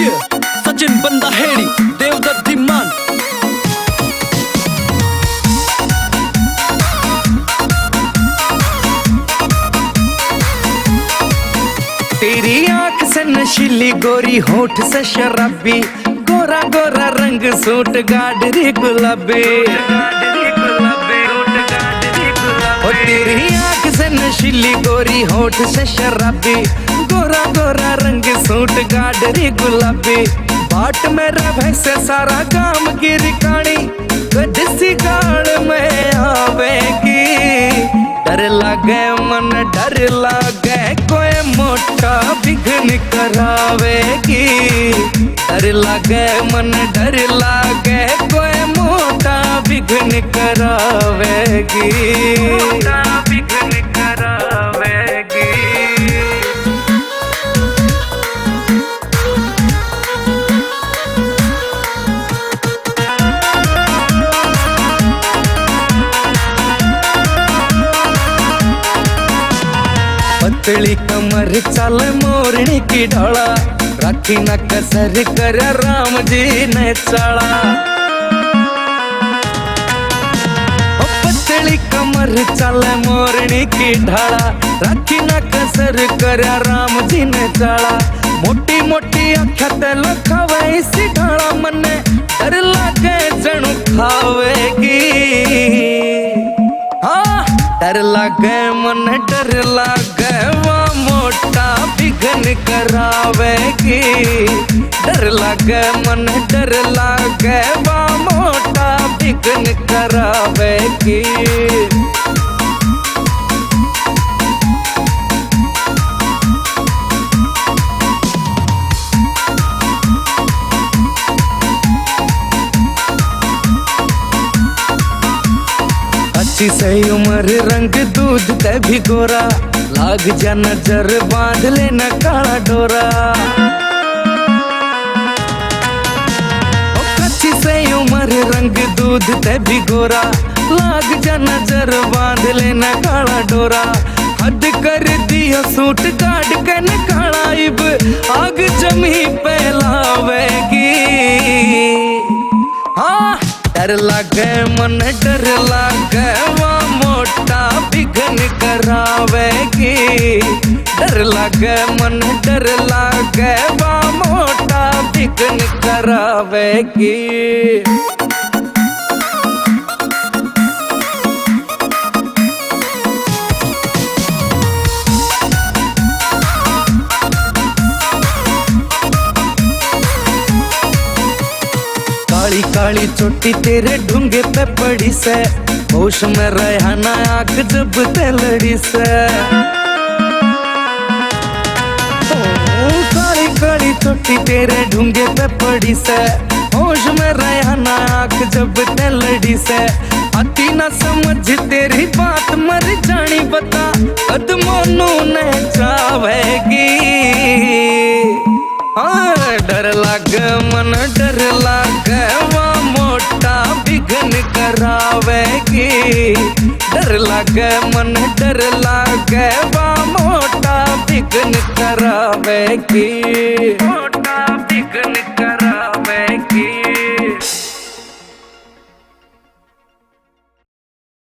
सचिन बंदा हेड़ी देवदत्त मान। तेरी आंख से नशीली गोरी होठ से शराबी गोरा गोरा रंग सूट गाडरी गुलाबी। ओ तेरी आंख से नशीली गोरी होठ से शराबी गोरा गोरा रंग सूट गाडरी गुलाबी। बाट मेरा भैसे सारा काम की रिकाणी कदसी गाड़ में आवेगी। डर लागे मन डर लागे कोई मोटा विघ्न करावेगी। डर लागे मन डर लागे कोई मोटा विघ्न करावेगी। मोटा विघ्न करावेगी। पतली कमर चल मोरनी की ढोला राखी न कसर कर राम जी ने चाला। पतली कमर चल मोरनी की ढाला राखी न कसर कर राम जी ने चाला। मोटी मोटी अखा ते लखावे इसी ढाला मने डर लागे जणु खावेगी। डर लागे मन डर लागे वह मोटा विघ्न करावेगी। डर लागे मन डर लागे वह मोटा विघ्न करावेगी। अच्छी सही उम्र रंग दूध ते भी गोरा लाग जा नजर बांध लेना काला डोरा। अच्छी सही उम्र रंग दूध ते भी गोरा लाग जा नजर बांध लेना काला डोरा। हद कर दिया सूट काट के न काला इब आग जमी पे लावेगी। हाँ डर लागे मन डर लागे वह मोटा विघ्न करावेगी। डर लागे मन डर लागे वह मोटा विघ्न करावेगी। काली काली चोटी तेरे ढूंगे पे पड़ी से होश में रहा ना आंख जब ते लड़ी से। काली काली चोटी तेरे ढूंगे पे पड़ी से होश में रहा ना आंख जब ते लड़ी से। अति ना समझ तेरी बात मर जानी बता कदमों ने चावेगी। हाँ डर लागे मन डर लागे वह मोटा विघ्न करावेगी। डर लागे मन डर लागे वह मोटा विघ्न करावेगी। मोटा विघ्न करावेगी।